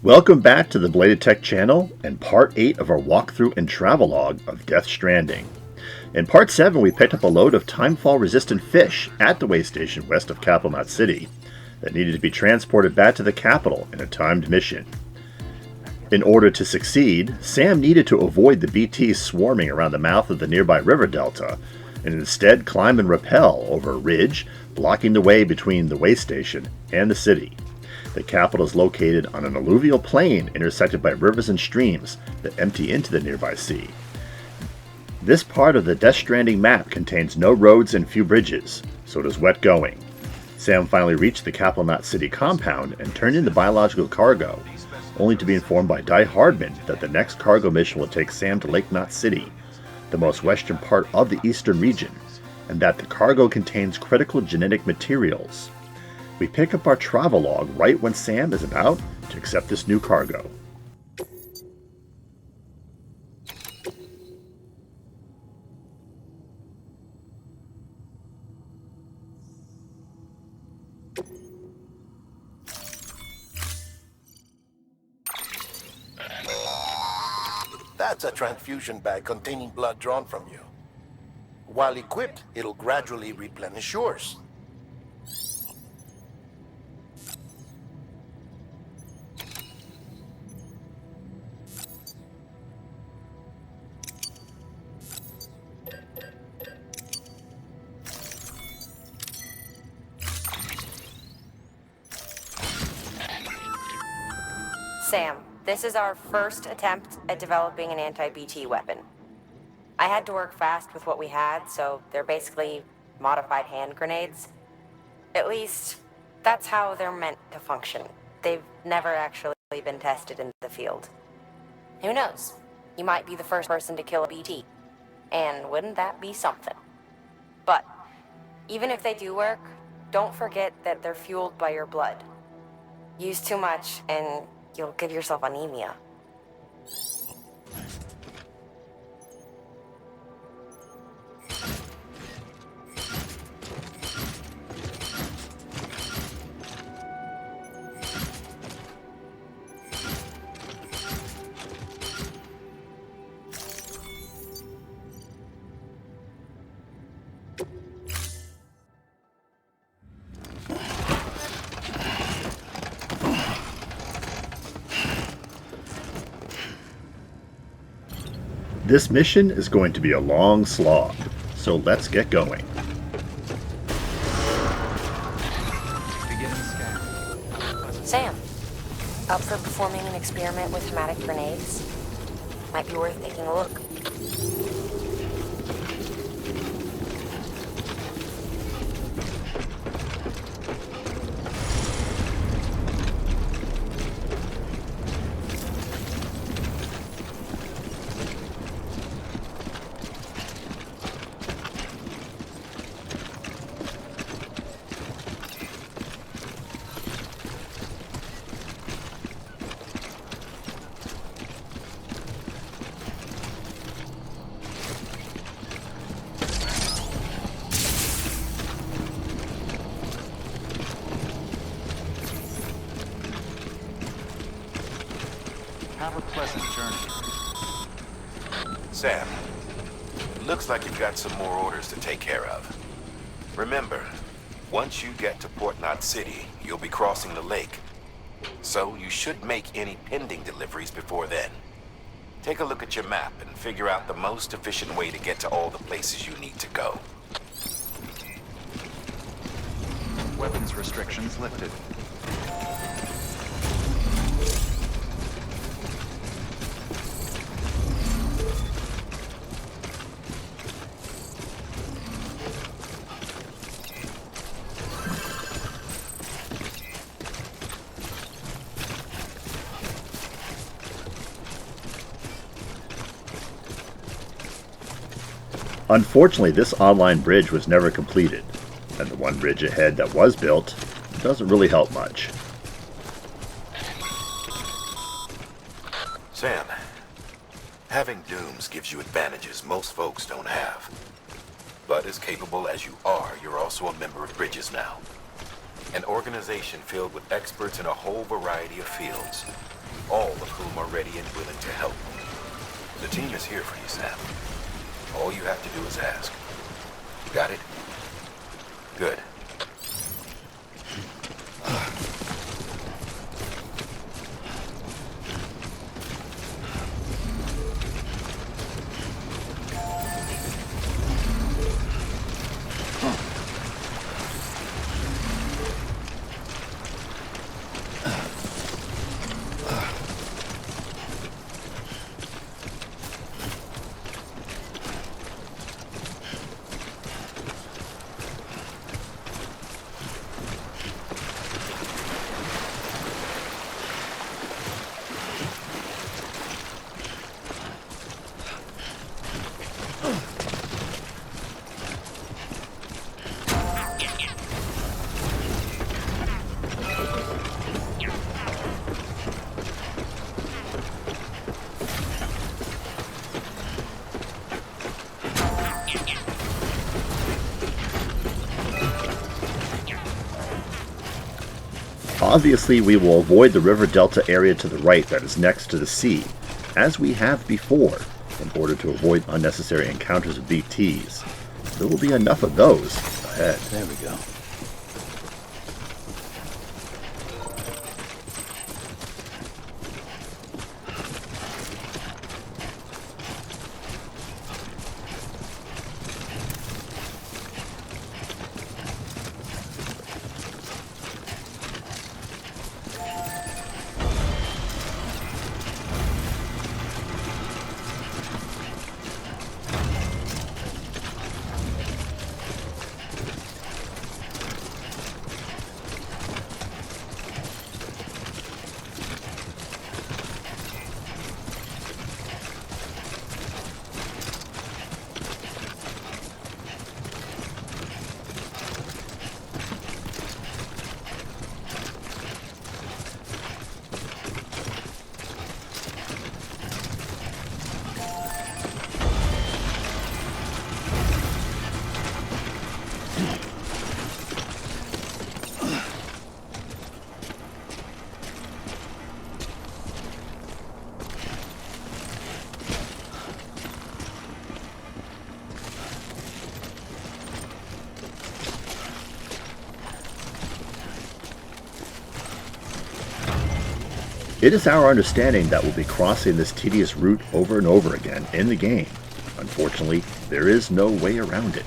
Welcome back to the Belated Tech channel and part 8 of our walkthrough and travelogue of Death Stranding. In part 7 we picked up a load of timefall resistant fish at the way station west of Capital Knot City that needed to be transported back to the capital in a timed mission. In order to succeed, Sam needed to avoid the BTs swarming around the mouth of the nearby river delta and instead climb and rappel over a ridge blocking the way between the way station and the city. The capital is located on an alluvial plain intersected by rivers and streams that empty into the nearby sea. This part of the Death Stranding map contains no roads and few bridges, so it is wet going. Sam finally reached the Capital Knot City compound and turned in the biological cargo, only to be informed by Die Hardman that the next cargo mission will take Sam to Lake Knot City, the most western part of the eastern region, and that the cargo contains critical genetic materials. We pick up our travelogue right when Sam is about to accept this new cargo. That's a transfusion bag containing blood drawn from you. While equipped, it'll gradually replenish yours. Sam, this is our first attempt at developing an anti-BT weapon. I had to work fast with what we had, so they're basically modified hand grenades. At least, that's how they're meant to function. They've never actually been tested in the field. Who knows? You might be the first person to kill a BT. And wouldn't that be something? But, even if they do work, don't forget that they're fueled by your blood. Use too much, and you'll give yourself anemia. This mission is going to be a long slog, so let's get going. Sam, up for performing an experiment with hematic grenades? Might be worth taking a look. Have a pleasant journey. Sam, looks like you've got some more orders to take care of. Remember, once you get to Port Knot City, you'll be crossing the lake. So you should make any pending deliveries before then. Take a look at your map and figure out the most efficient way to get to all the places you need to go. Weapons restrictions lifted. Unfortunately, this online bridge was never completed, and the one bridge ahead that was built doesn't really help much. Sam, having dooms gives you advantages most folks don't have. But as capable as you are, you're also a member of Bridges now. An organization filled with experts in a whole variety of fields. all of whom are ready and willing to help. The team is here for you, Sam. All you have to do is ask. Got it? Good. Obviously, we will avoid the river delta area to the right that is next to the sea, as we have before, in order to avoid unnecessary encounters with BTs. There will be enough of those ahead. There we go. It is our understanding that we'll be crossing this tedious route over and over again in the game. Unfortunately, there is no way around it.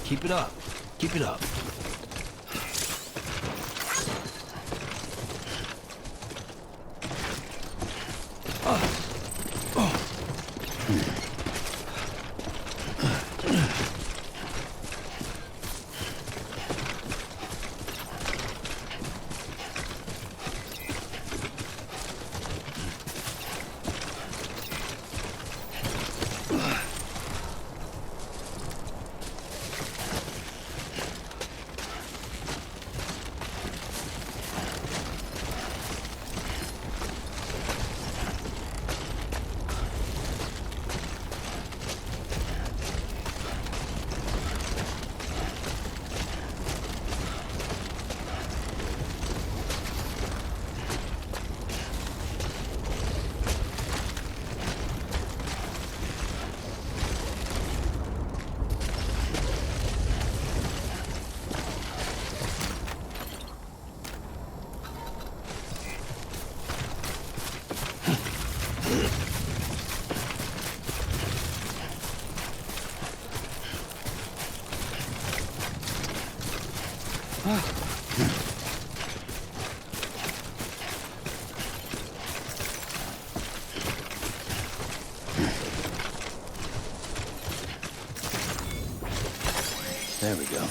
Keep it up. Keep it up. There we go.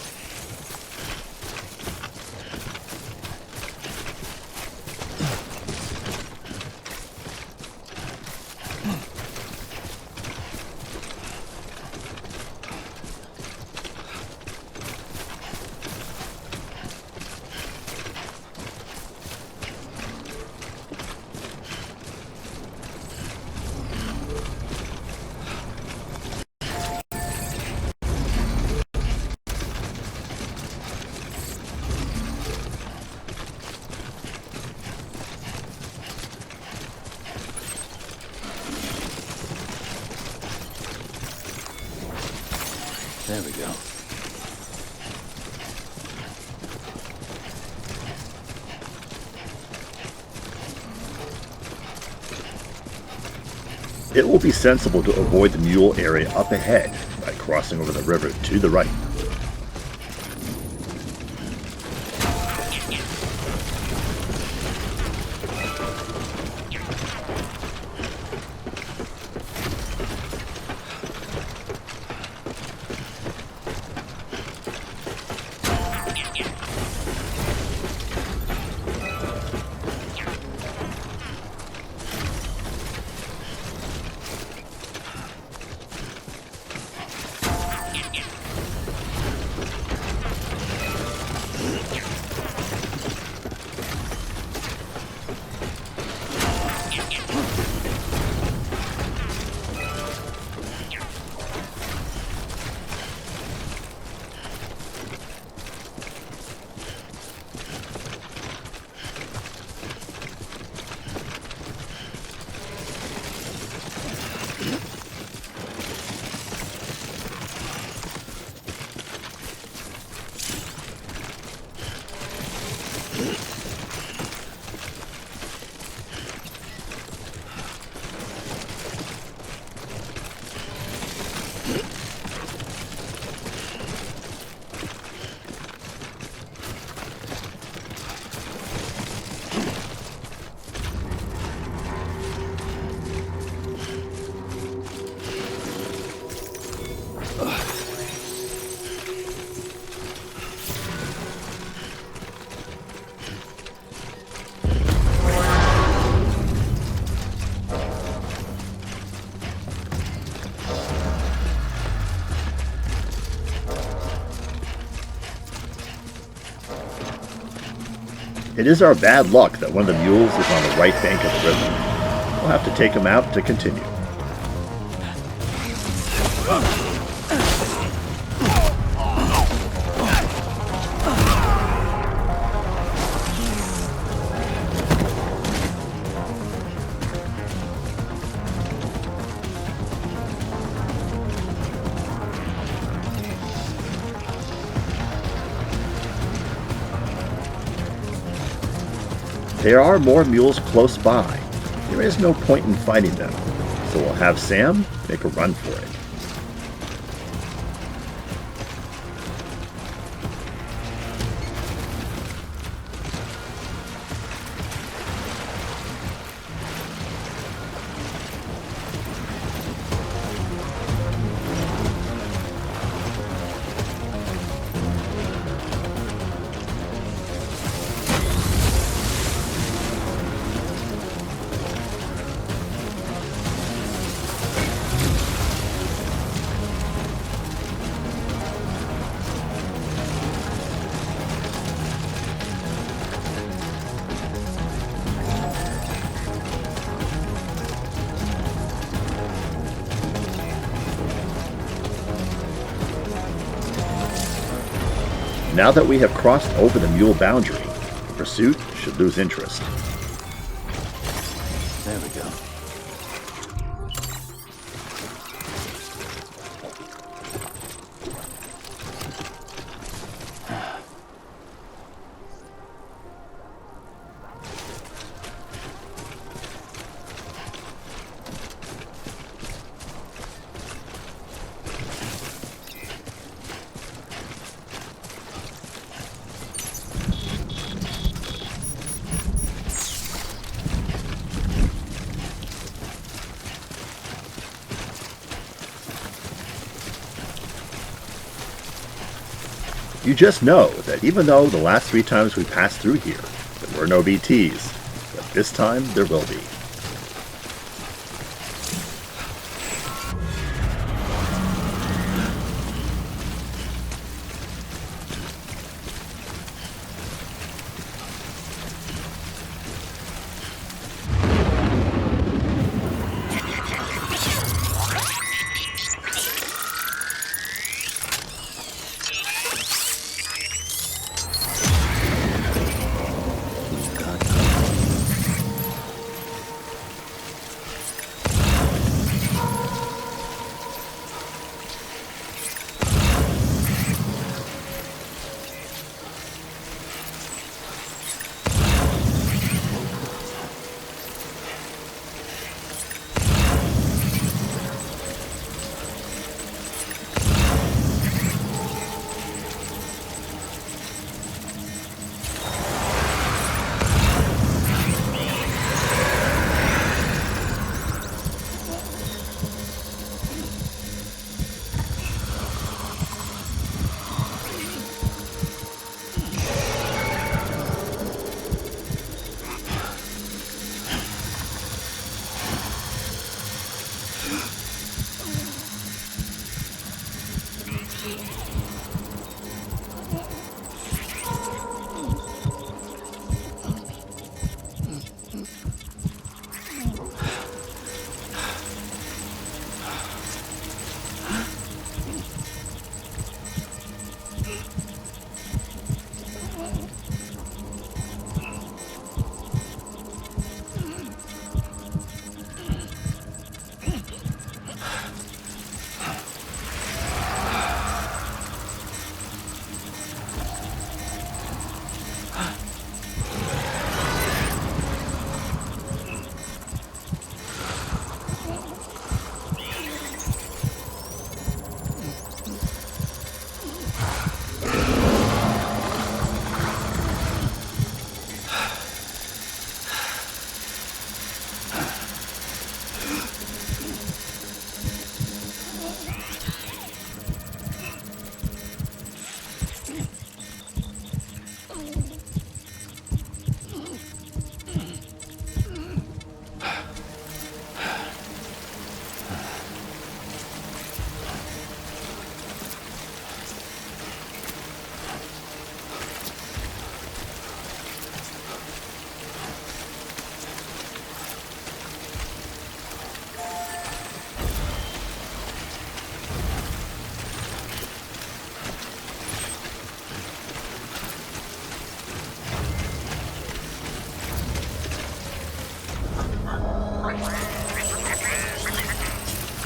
There we go. It will be sensible to avoid the mule area up ahead by crossing over the river to the right. It is our bad luck that one of the mules is on the right bank of the river. We'll have to take him out to continue. There are more mules close by. There is no point in fighting them, so we'll have Sam make a run for it. Now that we have crossed over the mule boundary, the pursuit should lose interest. There we go. You just know that even though the last 3 times we passed through here, there were no BTs, but this time there will be.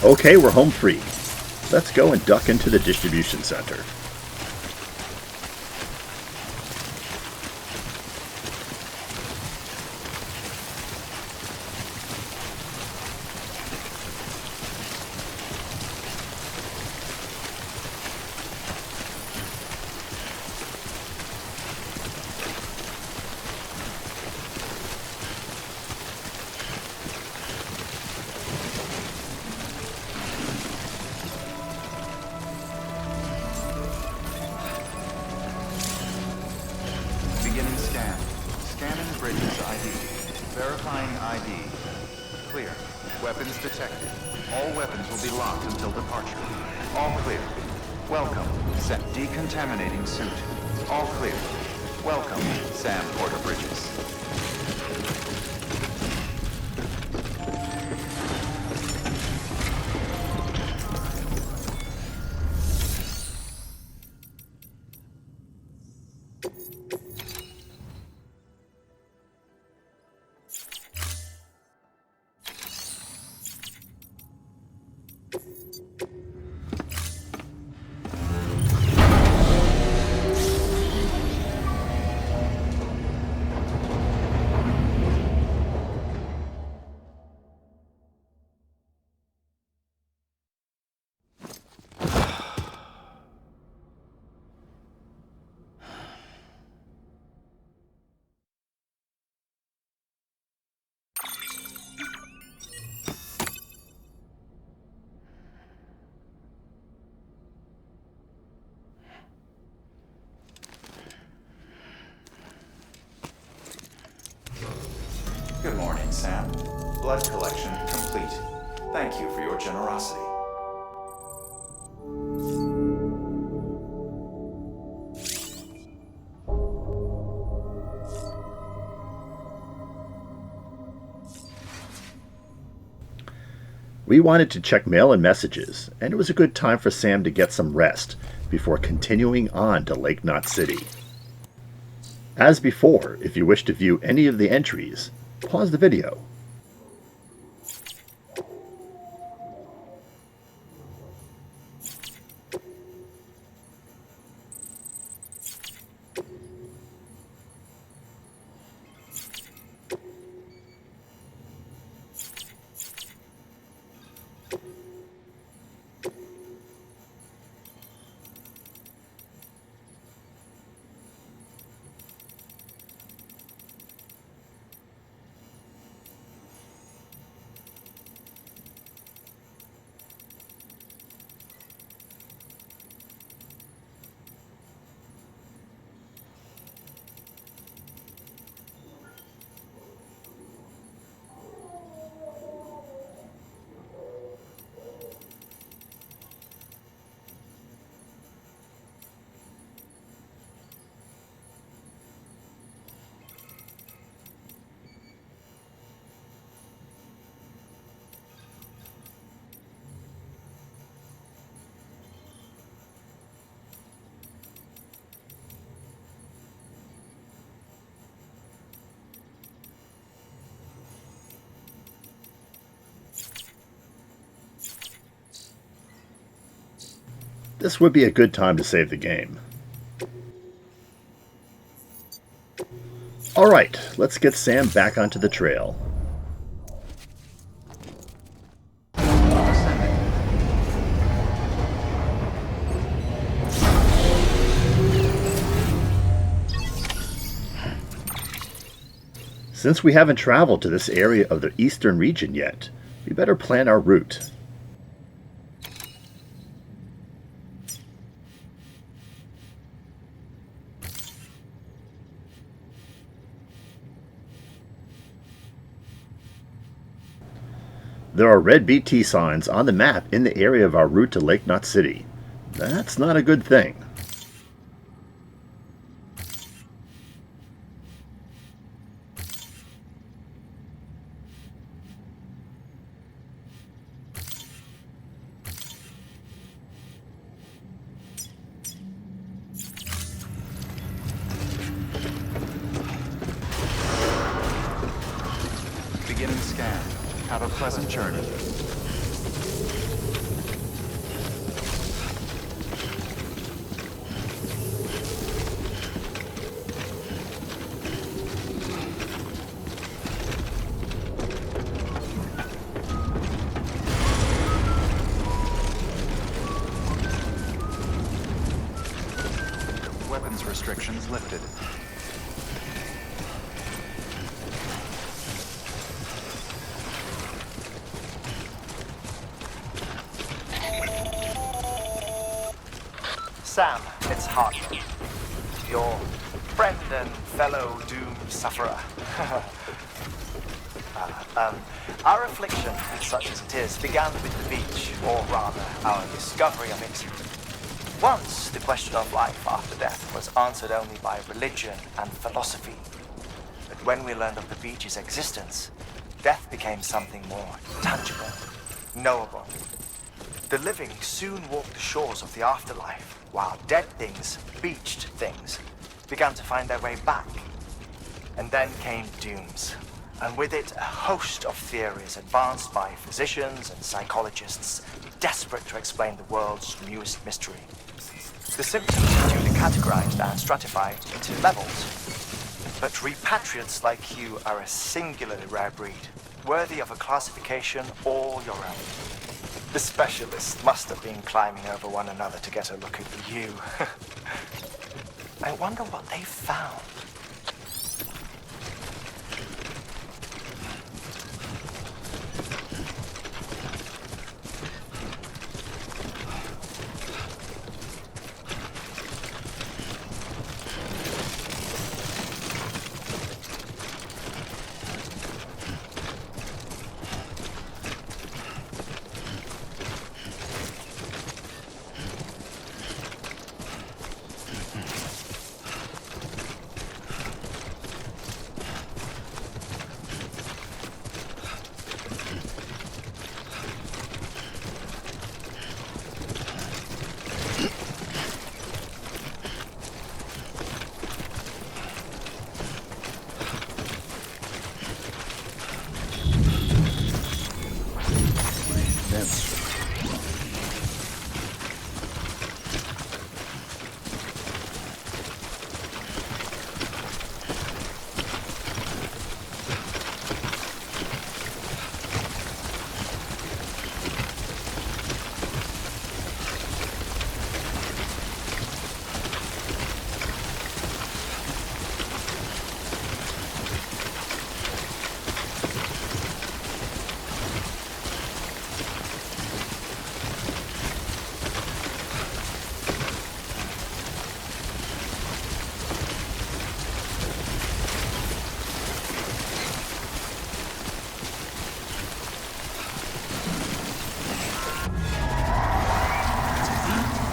Okay, we're home free. Let's go and duck into the distribution center. Beginning scan. Scanning Bridges ID. Verifying ID. Clear. Weapons detected. All weapons will be locked until departure. All clear. Welcome. Set decontaminating suit. All clear. Welcome, Sam Porter Bridges. Blood collection complete. Thank you for your generosity. We wanted to check mail and messages, and it was a good time for Sam to get some rest before continuing on to Lake Knot City. As before, if you wish to view any of the entries, pause the video. This would be a good time to save the game. Alright, let's get Sam back onto the trail. Since we haven't traveled to this area of the eastern region yet, we better plan our route. There are red BT signs on the map in the area of our route to Lake Knot City. That's not a good thing. Beginning scan. Have a pleasant journey. Weapons restrictions lifted. Sam, it's Hartman, your friend and fellow doom sufferer. Our affliction, such as it is, began with the beach, or rather, our discovery of it. Once, the question of life after death was answered only by religion and philosophy. But when we learned of the beach's existence, death became something more tangible, knowable. The living soon walked the shores of the afterlife, while dead things, beached things, began to find their way back. And then came dooms, and with it a host of theories advanced by physicians and psychologists, desperate to explain the world's newest mystery. The symptoms are duly categorized and stratified into levels. But repatriates like you are a singularly rare breed, worthy of a classification all your own. The specialists must have been climbing over one another to get a look at you. I wonder what they found.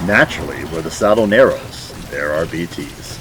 Naturally, where the saddle narrows, there are BTs.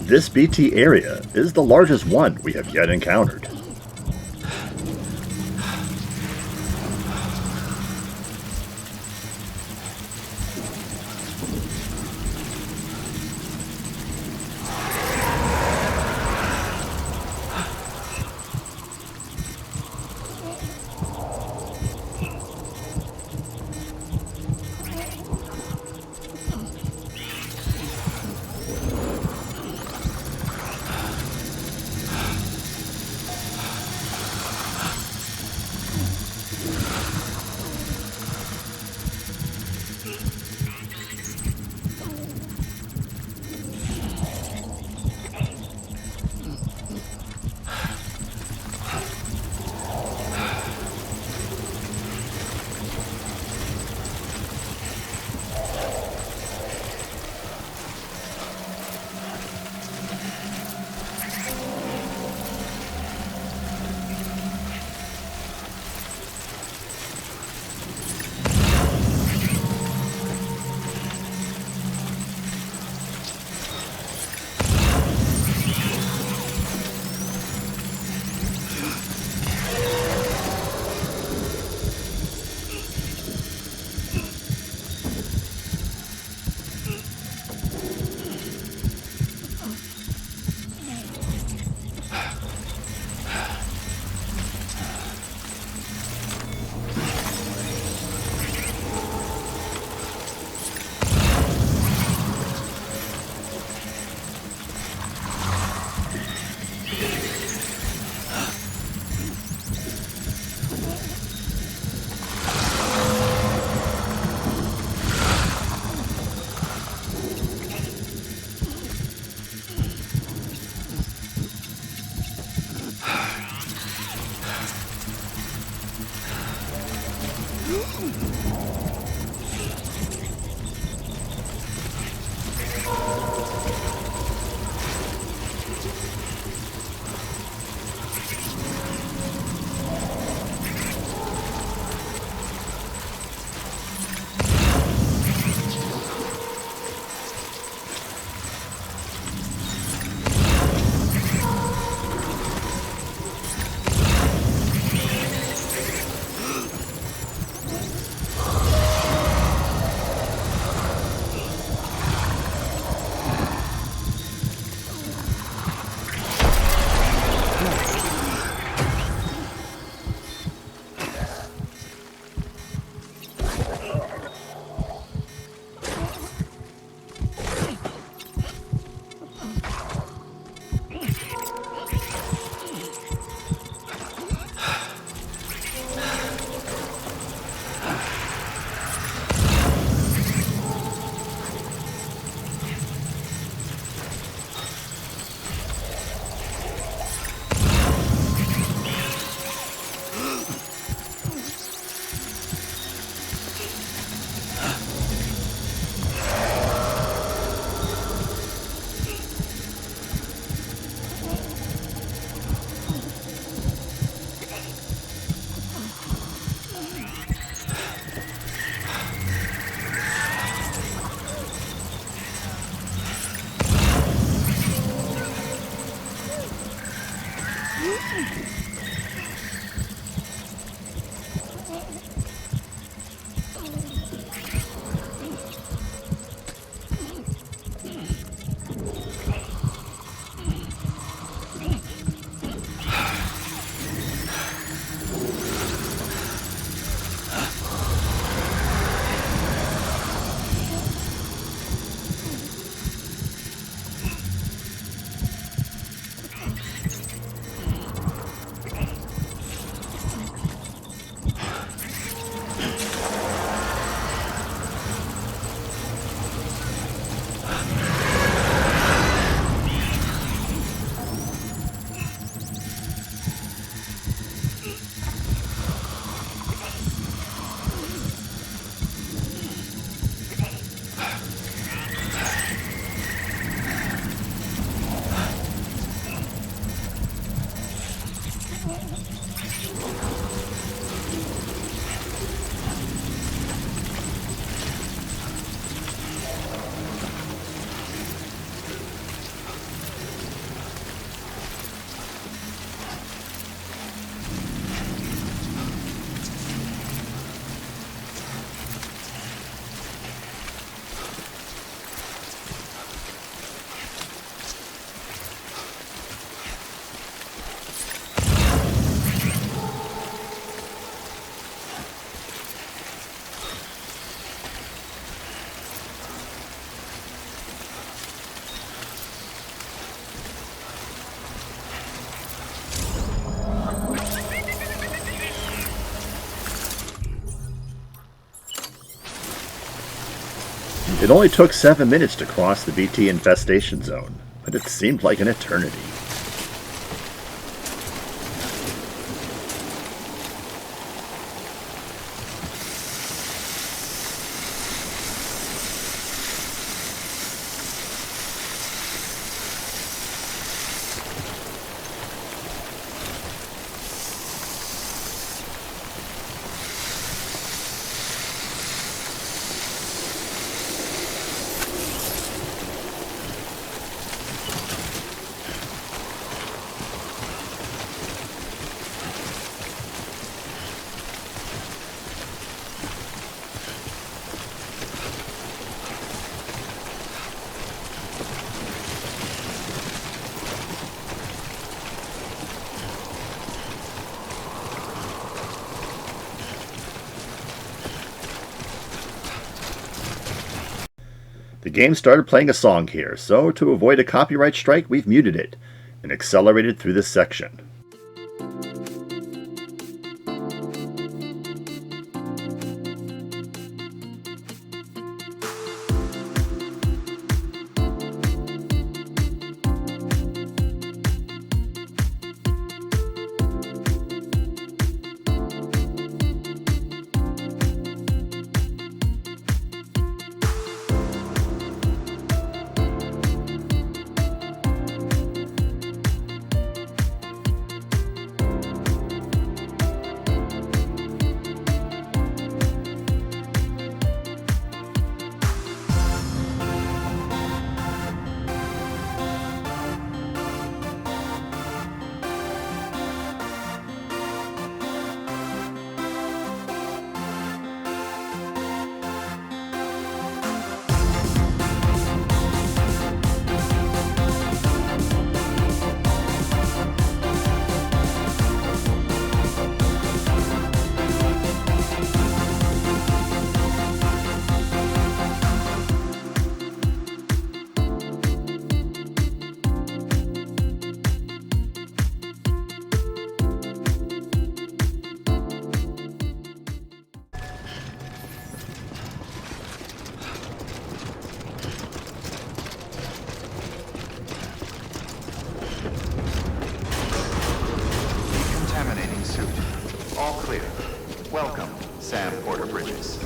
This BT area is the largest one we have yet encountered. It only took 7 minutes to cross the BT infestation zone, but it seemed like an eternity. The game started playing a song here, so to avoid a copyright strike, we've muted it and accelerated through this section. Welcome, Sam Porter Bridges.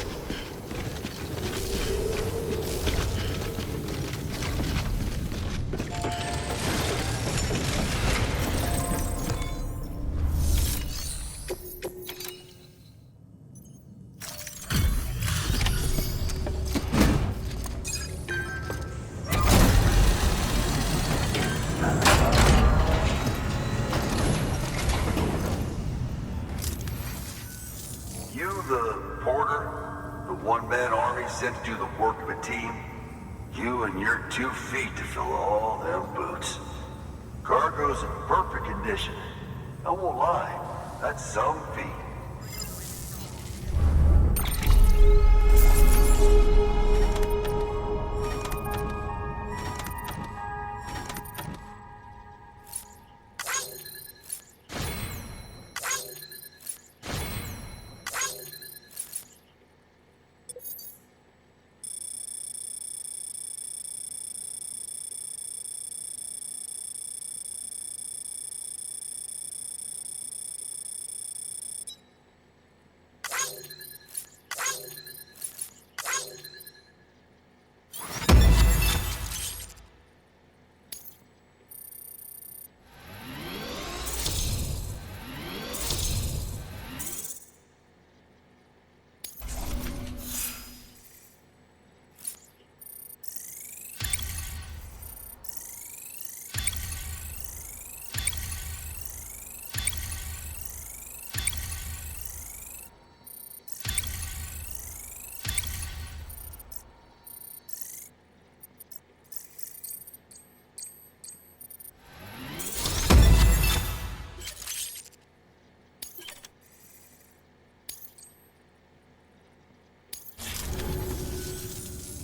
Sent to do the work of a team. You and your 2 feet to fill all them boots. Cargo's in perfect condition. I won't lie, that's some feat.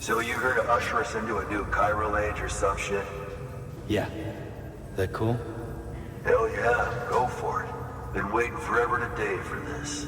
So you here to usher us into a new chiral age or some shit? Yeah. That cool? Hell yeah, go for it. Been waiting forever and a day for this.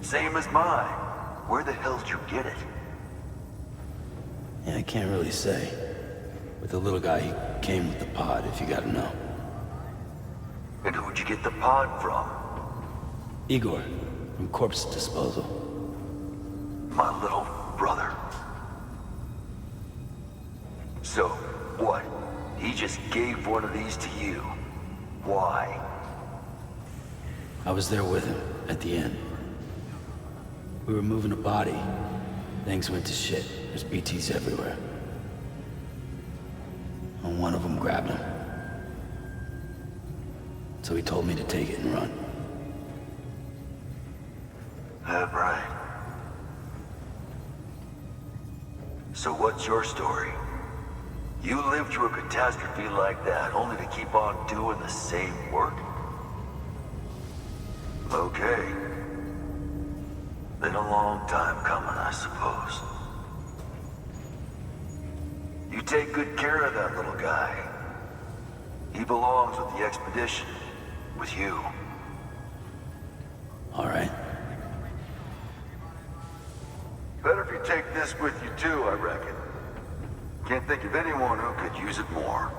Same as mine. Where the hell did you get it? Yeah, I can't really say. With the little guy, he came with the pod, if you gotta know. And who'd you get the pod from? Igor, from Corpse Disposal. My little brother. So, what? He just gave one of these to you. Why? I was there with him, at the end. We were moving a body. Things went to shit. There's BTs everywhere. And one of them grabbed him. So he told me to take it and run. That right. So what's your story? You lived through a catastrophe like that, only to keep on doing the same work? Okay. Been a long time coming, I suppose. You take good care of that little guy. He belongs with the expedition. With you. All right. Better if you take this with you too, I reckon. Can't think of anyone who could use it more.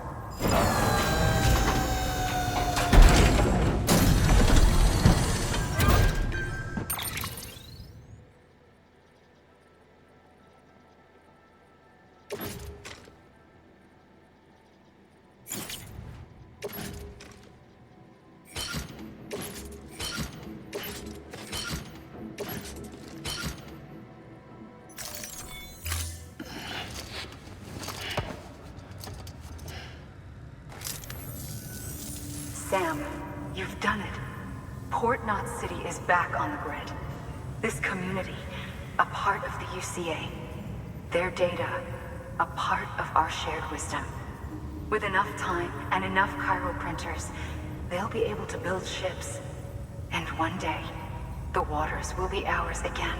Sam, you've done it. Port Knot City is back on the grid. This community, a part of the UCA. Their data, a part of our shared wisdom. With enough time and enough Cairo printers, they'll be able to build ships. And one day, the waters will be ours again.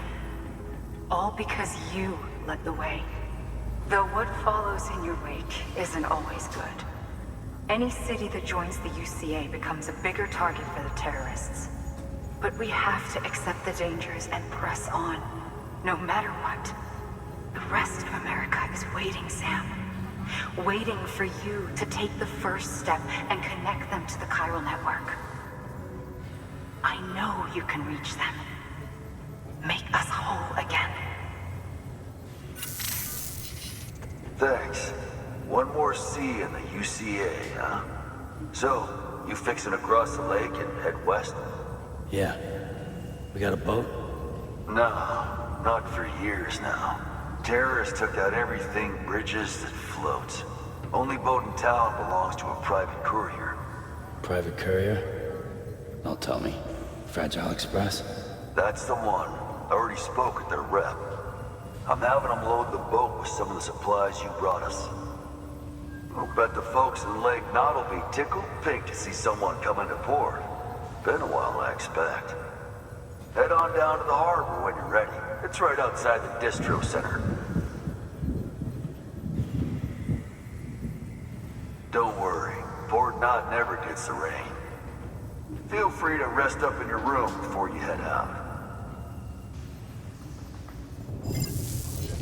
All because you led the way. Though what follows in your wake isn't always good. Any city that joins the UCA becomes a bigger target for the terrorists. But we have to accept the dangers and press on, no matter what. The rest of America is waiting, Sam. Waiting for you to take the first step and connect them to the chiral network. I know you can reach them. Make us whole again. Thanks. One more C in the UCA, huh? So, you fixing to cross the lake and head west? Yeah. We got a boat? No, not for years now. Terrorists took out everything bridges that floats. Only boat in town belongs to a private courier. Private courier? Don't tell me. Fragile Express? That's the one. I already spoke with their rep. I'm having them load the boat with some of the supplies you brought us. I'll bet the folks in Lake Knot will be tickled pink to see someone come into port. Been a while, I expect. Head on down to the harbor when you're ready. It's right outside the distro center. Don't worry, Port Knot never gets the rain. Feel free to rest up in your room before you head out.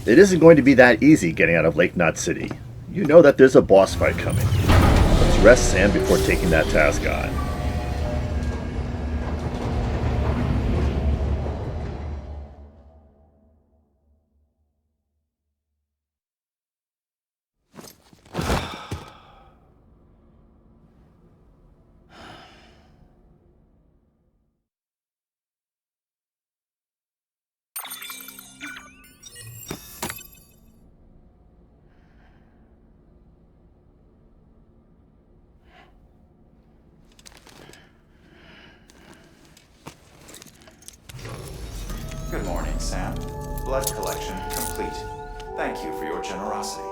It isn't going to be that easy getting out of Lake Knot City. You know that there's a boss fight coming. Let's rest Sam before taking that task on. Good morning, Sam. Blood collection complete. Thank you for your generosity.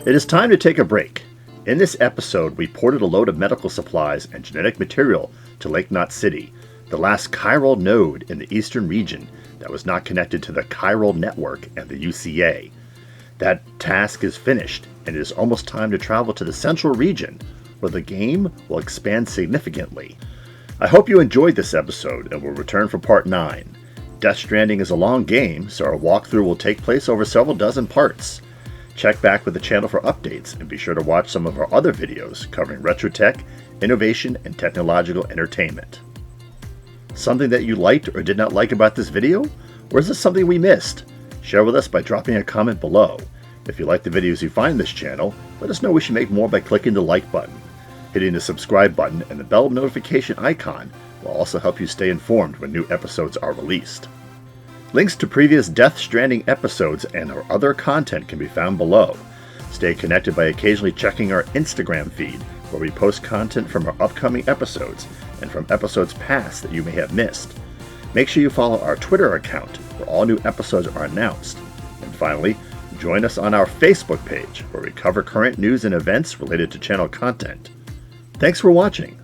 It is time to take a break. In this episode, we ported a load of medical supplies and genetic material to Lake Knot City, the last chiral node in the eastern region that was not connected to the chiral network and the UCA. That task is finished, and it is almost time to travel to the central region, where the game will expand significantly. I hope you enjoyed this episode and will return for Part 9. Death Stranding is a long game, so our walkthrough will take place over several dozen parts. Check back with the channel for updates and be sure to watch some of our other videos covering retro tech, innovation, and technological entertainment. Something that you liked or did not like about this video? Or is this something we missed? Share with us by dropping a comment below. If you like the videos you find in this channel, let us know we should make more by clicking the like button. Hitting the subscribe button and the bell notification icon will also help you stay informed when new episodes are released. Links to previous Death Stranding episodes and our other content can be found below. Stay connected by occasionally checking our Instagram feed, where we post content from our upcoming episodes and from episodes past that you may have missed. Make sure you follow our Twitter account, where all new episodes are announced. And finally, join us on our Facebook page, where we cover current news and events related to channel content. Thanks for watching.